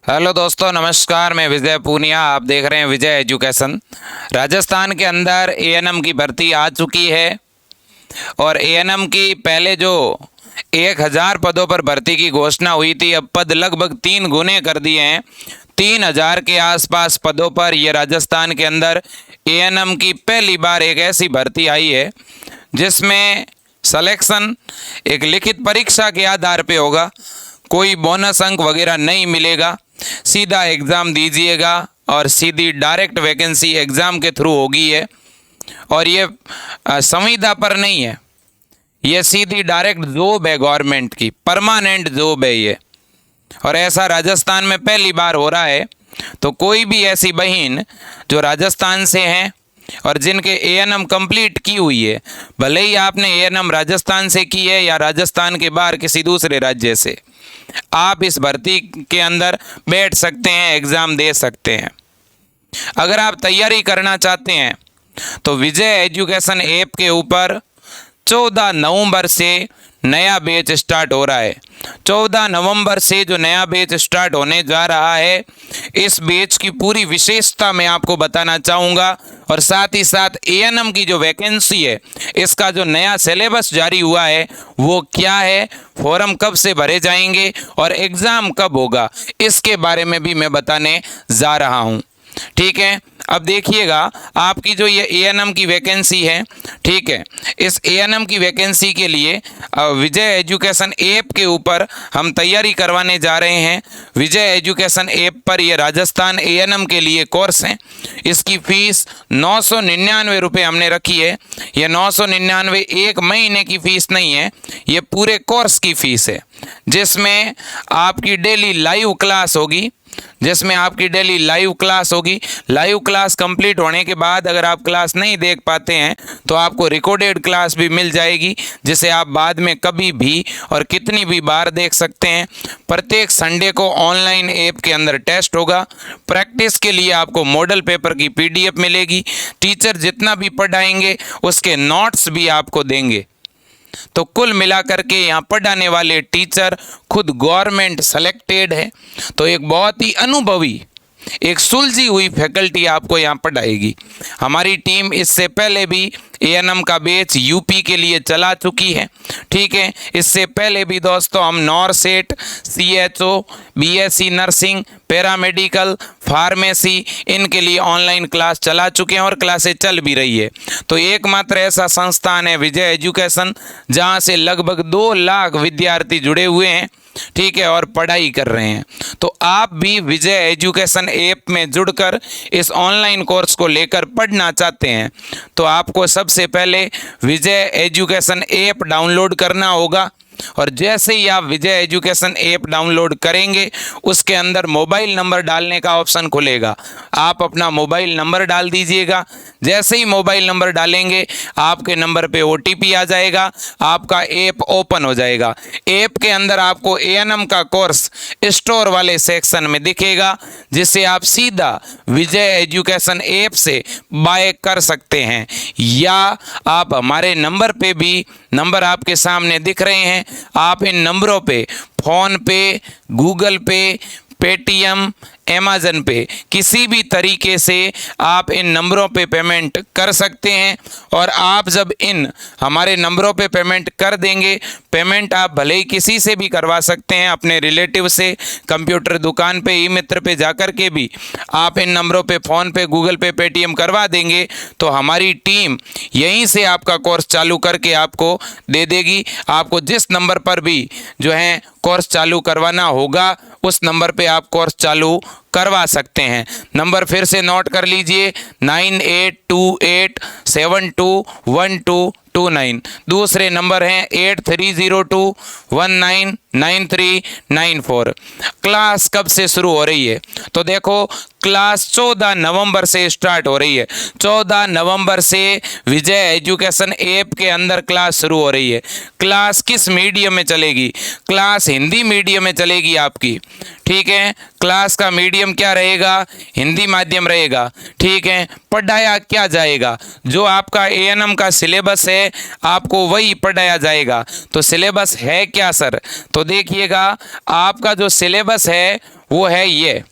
Hello दोस्तों, नमस्कार। मैं विजय पूनिया, आप देख रहे हैं विजय एजुकेशन। राजस्थान के अंदर एएनएम की भर्ती आ चुकी है और एएनएम की पहले जो 1000 पदों पर भर्ती की घोषणा हुई थी, अब पद लगभग 3 गुने कर दिए हैं। 3000 के आसपास पदों पर ये राजस्थान के अंदर एएनएम की पहली बार एक ऐसी भर्ती आई है जिसमें सिलेक्शन एक लिखित परीक्षा के आधार पे होगा। कोई बोनस अंक वगैरह नहीं मिलेगा, सीधा एग्ज़ाम दीजिएगा और सीधी डायरेक्ट वैकेंसी एग्ज़ाम के थ्रू होगी है। और ये संविदा पर नहीं है, ये सीधी डायरेक्ट जॉब है, गवर्नमेंट की परमानेंट जॉब है ये। और ऐसा राजस्थान में पहली बार हो रहा है। तो कोई भी ऐसी बहन जो राजस्थान से हैं और जिनके एएनएम कंप्लीट की हुई है, भले ही आपने एएनएम राजस्थान से की है या राजस्थान के बाहर किसी दूसरे राज्य से, आप इस भर्ती के अंदर बैठ सकते हैं, एग्ज़ाम दे सकते हैं। अगर आप तैयारी करना चाहते हैं तो विजय एजुकेशन ऐप के ऊपर 14 नवंबर से नया बैच स्टार्ट हो रहा है। 14 नवंबर से जो नया बैच स्टार्ट होने जा रहा है, इस बैच की पूरी विशेषता मैं आपको बताना चाहूँगा। और साथ ही साथ एएनएम की जो वैकेंसी है, इसका जो नया सिलेबस जारी हुआ है वो क्या है, फॉर्म कब से भरे जाएंगे और एग्ज़ाम कब होगा, इसके बारे में भी मैं बताने जा रहा हूँ। ठीक है, अब देखिएगा आपकी जो ये एएनएम की वैकेंसी है, ठीक है, इस एएनएम की वैकेंसी के लिए विजय एजुकेशन ऐप के ऊपर हम तैयारी करवाने जा रहे हैं। विजय एजुकेशन ऐप पर ये राजस्थान एएनएम के लिए कोर्स हैं। इसकी फ़ीस 999 रुपये हमने रखी है। ये 999 एक महीने की फ़ीस नहीं है, ये पूरे कोर्स की फ़ीस है, जिसमें आपकी डेली लाइव क्लास होगी। लाइव क्लास कंप्लीट होने के बाद अगर आप क्लास नहीं देख पाते हैं तो आपको रिकॉर्डेड क्लास भी मिल जाएगी, जिसे आप बाद में कभी भी और कितनी भी बार देख सकते हैं। प्रत्येक संडे को ऑनलाइन ऐप के अंदर टेस्ट होगा। प्रैक्टिस के लिए आपको मॉडल पेपर की पीडीएफ मिलेगी। टीचर जितना भी पढ़ाएंगे उसके नोट्स भी आपको देंगे। तो कुल मिलाकर के यहाँ पढ़ाने वाले टीचर खुद गवर्नमेंट सेलेक्टेड है। तो एक बहुत ही अनुभवी, एक सुलझी हुई फैकल्टी आपको यहाँ पढ़ाएगी। हमारी टीम इससे पहले भी एएनएम का बैच यूपी के लिए चला चुकी है। ठीक है, इससे पहले भी दोस्तों हम NORCET, CHO, BSc nursing, paramedical, pharmacy, इनके लिए ऑनलाइन क्लास चला चुके हैं और क्लासें चल भी रही है। तो एकमात्र ऐसा संस्थान है विजय एजुकेशन जहाँ से लगभग 2 लाख विद्यार्थी जुड़े हुए हैं, ठीक है, और पढ़ाई कर रहे हैं। तो आप भी विजय एजुकेशन ऐप में जुड़कर इस ऑनलाइन कोर्स को लेकर पढ़ना चाहते हैं तो आपको सबसे पहले विजय एजुकेशन ऐप डाउनलोड करना होगा। और जैसे ही आप विजय एजुकेशन ऐप डाउनलोड करेंगे, उसके अंदर मोबाइल नंबर डालने का ऑप्शन खुलेगा। आप अपना मोबाइल नंबर डाल दीजिएगा। जैसे ही मोबाइल नंबर डालेंगे, आपके नंबर पे ओटीपी आ जाएगा, आपका ऐप ओपन हो जाएगा। ऐप के अंदर आपको एएनएम का कोर्स स्टोर वाले सेक्शन में दिखेगा, जिसे आप सीधा विजय एजुकेशन ऐप से बाय कर सकते हैं। या आप हमारे नंबर पे भी, नंबर आपके सामने दिख रहे हैं, आप इन नंबरों पे फ़ोन पे, गूगल पे, पेटीएम, अमेज़न पे, किसी भी तरीके से आप इन नंबरों पे पेमेंट कर सकते हैं। और आप जब इन हमारे नंबरों पे पेमेंट कर देंगे, पेमेंट आप भले ही किसी से भी करवा सकते हैं, अपने रिलेटिव से, कंप्यूटर दुकान पे, ई मित्र पे जाकर के भी आप इन नंबरों पे फ़ोन पे, गूगल पे, पेटीएम करवा देंगे तो हमारी टीम यहीं से आपका कोर्स चालू करके आपको दे देगी। आपको जिस नंबर पर भी जो है कोर्स चालू करवाना होगा, उस नंबर पे आप कोर्स चालू करवा सकते हैं। नंबर फिर से नोट कर लीजिए, 9828721229। दूसरे नंबर हैं 8302199394। क्लास कब से शुरू हो रही है? तो देखो, क्लास 14 नवंबर से स्टार्ट हो रही है। 14 नवंबर से विजय एजुकेशन ऐप के अंदर क्लास शुरू हो रही है। क्लास किस मीडियम में चलेगी? क्लास हिंदी मीडियम में चलेगी आपकी। ठीक है। क्लास का मीडियम क्या रहेगा? हिंदी माध्यम रहेगा, ठीक है। पढ़ाया क्या जाएगा? जो आपका एएनएम का सिलेबस है आपको वही पढ़ाया जाएगा। तो सिलेबस है क्या सर? तो देखिएगा, आपका जो सिलेबस है वो है ये,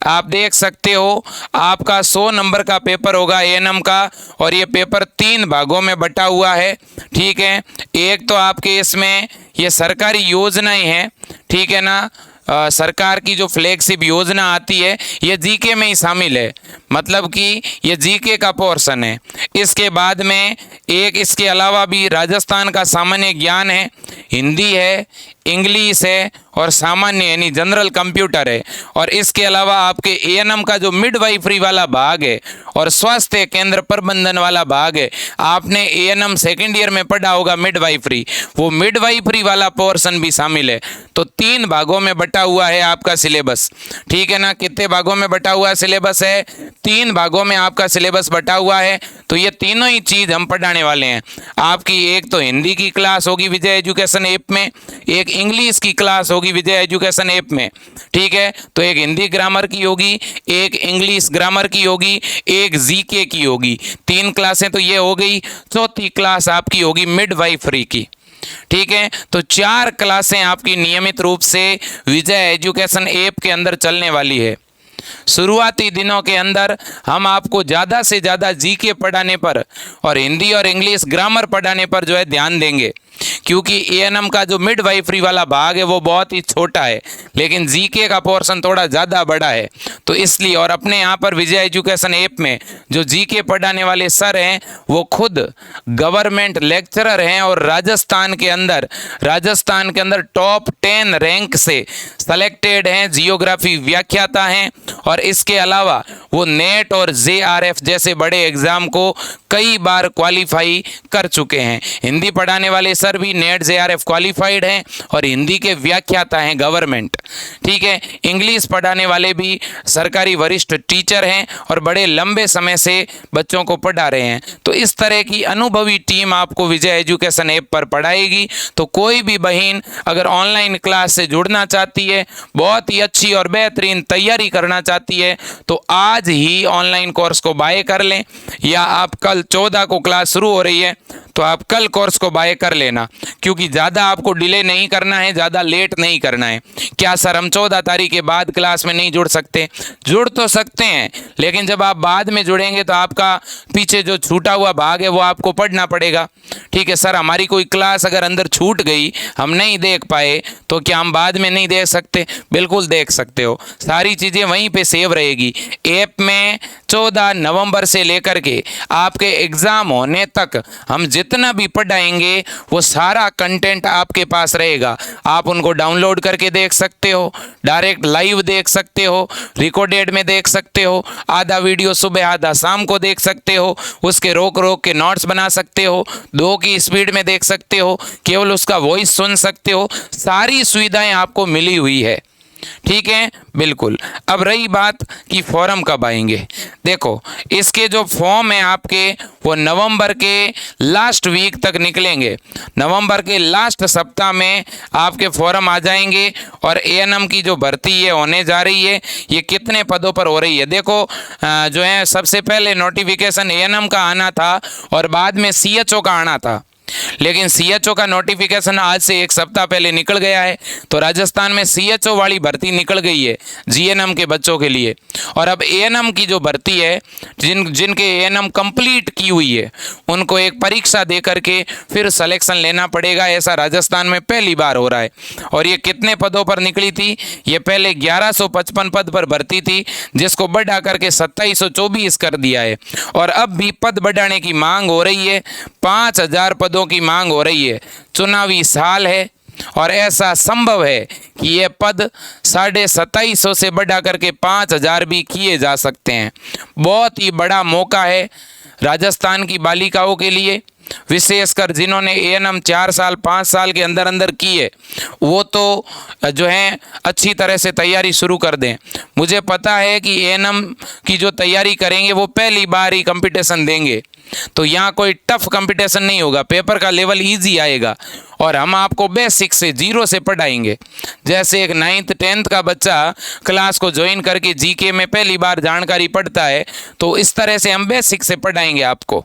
आप देख सकते हो। आपका 100 नंबर का पेपर होगा एएनएम का, और ये पेपर 3 भागों में बटा हुआ है, ठीक है। एक तो आपके इसमें ये सरकारी योजनाएं हैं, ठीक है ना। सरकार की जो फ्लैगशिप योजना आती है ये जीके में ही शामिल है, मतलब कि ये जीके का पोर्शन है। इसके बाद में एक इसके अलावा भी राजस्थान का सामान्य ज्ञान है, हिंदी है, इंग्लिश है और सामान्य यानी जनरल कंप्यूटर है। और इसके अलावा आपके एएनएम का जो मिडवाइफरी वाला भाग है और स्वास्थ्य केंद्र प्रबंधन वाला भाग है, आपने एएनएम सेकेंड ईयर में पढ़ा होगा मिडवाइफरी, वो मिडवाइफरी वाला पोर्शन भी शामिल है। तो 3 भागों में बटा हुआ है आपका सिलेबस, ठीक है ना। कितने भागों में बटा हुआ सिलेबस है? 3 भागों में आपका सिलेबस बटा हुआ है। तो ये तीनों ही चीज़ हम पढ़ाने वाले हैं। आपकी एक तो हिंदी की क्लास होगी विजय एजुकेशन ऐप में, एक इंग्लिश की क्लास होगी विजय एजुकेशन ऐप में, ठीक है। तो एक हिंदी ग्रामर की होगी, एक इंग्लिश ग्रामर की होगी, एक जीके की होगी। 3 क्लासें तो ये हो गई। चौथी क्लास आपकी होगी मिडवाइफरी की, ठीक है। तो 4 क्लासें आपकी नियमित रूप से विजय एजुकेशन ऐप के अंदर चलने वाली है। शुरुआती दिनों के अंदर हम आपको ज़्यादा से ज़्यादा जीके पढ़ाने पर और हिंदी और इंग्लिश ग्रामर पढ़ाने पर जो है ध्यान देंगे, क्योंकि एएनएम का जो मिडवाइफरी वाला भाग है वो बहुत ही छोटा है, लेकिन जीके का पोर्शन थोड़ा ज़्यादा बड़ा है। तो इसलिए, और अपने यहाँ पर विजय एजुकेशन ऐप में जो जीके पढ़ाने वाले सर हैं वो खुद गवर्नमेंट लेक्चरर हैं और राजस्थान के अंदर टॉप 10 रैंक से सेलेक्टेड हैं, जियोग्राफी व्याख्याता हैं। और इसके अलावा वो नेट और जेआरएफ जैसे बड़े एग्ज़ाम को कई बार क्वालिफाई कर चुके हैं। हिंदी पढ़ाने वाले सर भी नेट जेआरएफ क्वालिफाइड हैं और हिंदी के व्याख्याता हैं गवर्नमेंट, ठीक है। इंग्लिश पढ़ाने वाले भी सरकारी वरिष्ठ टीचर हैं और बड़े लंबे समय से बच्चों को पढ़ा रहे हैं। तो इस तरह की अनुभवी टीम आपको विजय एजुकेशन ऐप पर पढ़ाएगी। तो कोई भी बहन अगर ऑनलाइन क्लास से जुड़ना चाहती है, बहुत ही अच्छी और बेहतरीन तैयारी करना चाहती है, तो आज ही ऑनलाइन कोर्स को बाय कर लें, या आप कल 14 को क्लास शुरू हो रही है तो आप कल कोर्स को बाय कर लेना, क्योंकि ज़्यादा आपको डिले नहीं करना है, ज़्यादा लेट नहीं करना है। क्या सर हम 14 तारीख के बाद क्लास में नहीं जुड़ सकते? जुड़ तो सकते हैं, लेकिन जब आप बाद में जुड़ेंगे तो आपका पीछे जो छूटा हुआ भाग है वो आपको पढ़ना पड़ेगा, ठीक है। सर हमारी कोई क्लास अगर अंदर छूट गई, हम नहीं देख पाए, तो क्या हम बाद में नहीं देख सकते? बिल्कुल देख सकते हो, सारी चीज़ें वहीं पे सेव रहेगी। ऐप में 14 नवंबर से लेकर के आपके एग्ज़ाम होने तक हम जितना भी पढ़ाएंगे वो सारा कंटेंट आपके पास रहेगा। आप उनको डाउनलोड करके देख सकते हो, डायरेक्ट लाइव देख सकते हो, रिकॉर्डेड में देख सकते हो, आधा वीडियो सुबह आधा शाम को देख सकते हो, उसके रोक रोक के नोट्स बना सकते हो, 2 की स्पीड में देख सकते हो, केवल उसका वॉइस सुन सकते हो। सारी सुविधाएं आपको मिली हुई है, ठीक है, बिल्कुल। अब रही बात कि फॉर्म कब आएंगे, देखो इसके जो फॉर्म है आपके वो नवंबर के लास्ट वीक तक निकलेंगे। नवंबर के लास्ट सप्ताह में आपके फॉर्म आ जाएंगे। और एएनएम की जो भर्ती है होने जा रही है, ये कितने पदों पर हो रही है? देखो जो है सबसे पहले नोटिफिकेशन एएनएम का आना था और बाद में सीएचओ का आना था, लेकिन सीएचओ का नोटिफिकेशन आज से 1 सप्ताह पहले निकल गया है। तो राजस्थान में सीएचओ वाली भर्ती निकल गई है जीएनएम के बच्चों के लिए। और अब एएनएम की जो भर्ती है, जिनके एएनएम कंप्लीट की हुई है, उनको एक परीक्षा दे करके फिर सिलेक्शन लेना पड़ेगा। ऐसा राजस्थान में पहली बार हो रहा है। और ये कितने पदों पर निकली थी? ये पहले 1155 पद पर भर्ती थी, जिसको बढ़ा करके 2724 कर दिया है। और अब भी पद बढ़ाने की मांग हो रही है, 5000 पदों की मांग हो रही है। चुनावी साल है और ऐसा संभव है कि ये पद 2750 से बढ़ा करके 5000 भी किए जा सकते हैं। बहुत ही बड़ा मौका है राजस्थान की बालिकाओं के लिए। विशेषकर जिन्होंने एएनएम 4 साल 5 साल के अंदर अंदर की है, वो तो जो है अच्छी तरह से तैयारी शुरू कर दें। मुझे पता है कि एएनएम की जो तैयारी करेंगे वो पहली बार ही कंपटीशन देंगे, तो यहाँ कोई टफ कंपटीशन नहीं होगा, पेपर का लेवल इजी आएगा और हम आपको बेसिक से जीरो से पढ़ाएंगे। जैसे एक 9th 10th का बच्चा क्लास को ज्वाइन करके जीके में पहली बार जानकारी पढ़ता है, तो इस तरह से हम बेसिक से पढ़ाएंगे आपको।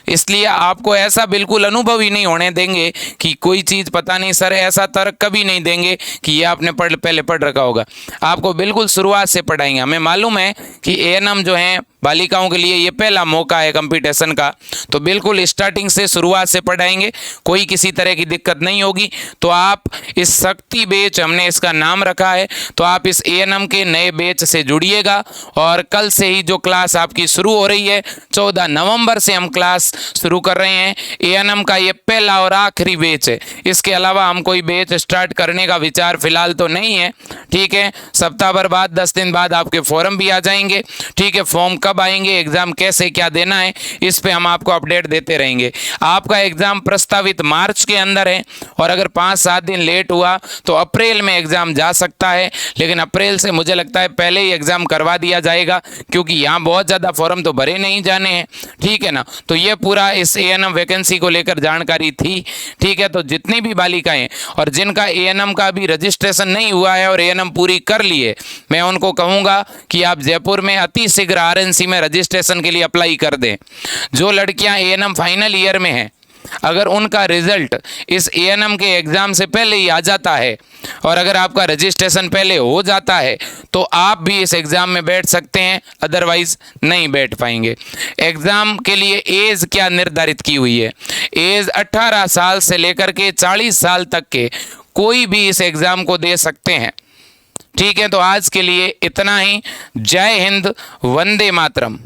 इसलिए आपको ऐसा बिल्कुल अनुभव ही नहीं होने देंगे कि कोई चीज़ पता नहीं सर, ऐसा तर्क कभी नहीं देंगे कि ये आपने पहले पढ़ रखा होगा। आपको बिल्कुल शुरुआत से पढ़ाएंगे। हमें मालूम है कि एएनएम जो है बालिकाओं के लिए ये पहला मौका है कंपटीशन का, तो बिल्कुल स्टार्टिंग से शुरुआत से पढ़ाएंगे, कोई किसी तरह की दिक्कत नहीं होगी। तो आप इस शक्ति बैच, हमने इसका नाम रखा है, तो आप इस एएनएम के नए बैच से जुड़िएगा। और कल से ही जो क्लास आपकी शुरू हो रही है, 14 नवंबर से हम क्लास शुरू कर रहे हैं। एएनएम का ये पहला और आखिरी बैच है, इसके अलावा हम कोई बैच स्टार्ट करने का विचार फिलहाल तो नहीं है। ठीक है, सप्ताह भर बाद 10 दिन बाद आपके फॉर्म भी आ जाएंगे। ठीक है, फॉर्म कब आएंगे, एग्ज़ाम कैसे क्या देना है, इस पे हम आपको अपडेट देते रहेंगे। आपका एग्ज़ाम प्रस्तावित मार्च के अंदर है और अगर 5-7 दिन लेट हुआ तो अप्रैल में एग्ज़ाम जा सकता है, लेकिन अप्रैल से मुझे लगता है पहले ही एग्ज़ाम करवा दिया जाएगा, क्योंकि यहाँ बहुत ज़्यादा फॉर्म तो भरे नहीं जाने हैं। ठीक है ना, तो ये पूरा इस एएनएम वैकेंसी को लेकर जानकारी थी। ठीक है, तो जितनी भी बालिकाएं और जिनका एएनएम का भी रजिस्ट्रेशन नहीं हुआ है और एएनएम पूरी कर लिए, मैं उनको कहूँगा कि आप जयपुर में अति शीघ्र आरएनसी में रजिस्ट्रेशन के लिए अप्लाई कर दें। जो लड़कियां एएनएम फाइनल ईयर में हैं, अगर उनका रिजल्ट इस एएनएम के एग्ज़ाम से पहले ही आ जाता है और अगर आपका रजिस्ट्रेशन पहले हो जाता है तो आप भी इस एग्ज़ाम में बैठ सकते हैं, अदरवाइज़ नहीं बैठ पाएंगे। एग्ज़ाम के लिए एज क्या निर्धारित की हुई है? एज 18 साल से लेकर के 40 साल तक के कोई भी इस एग्ज़ाम को दे सकते हैं। ठीक है, तो आज के लिए इतना ही। जय हिंद, वंदे मातरम।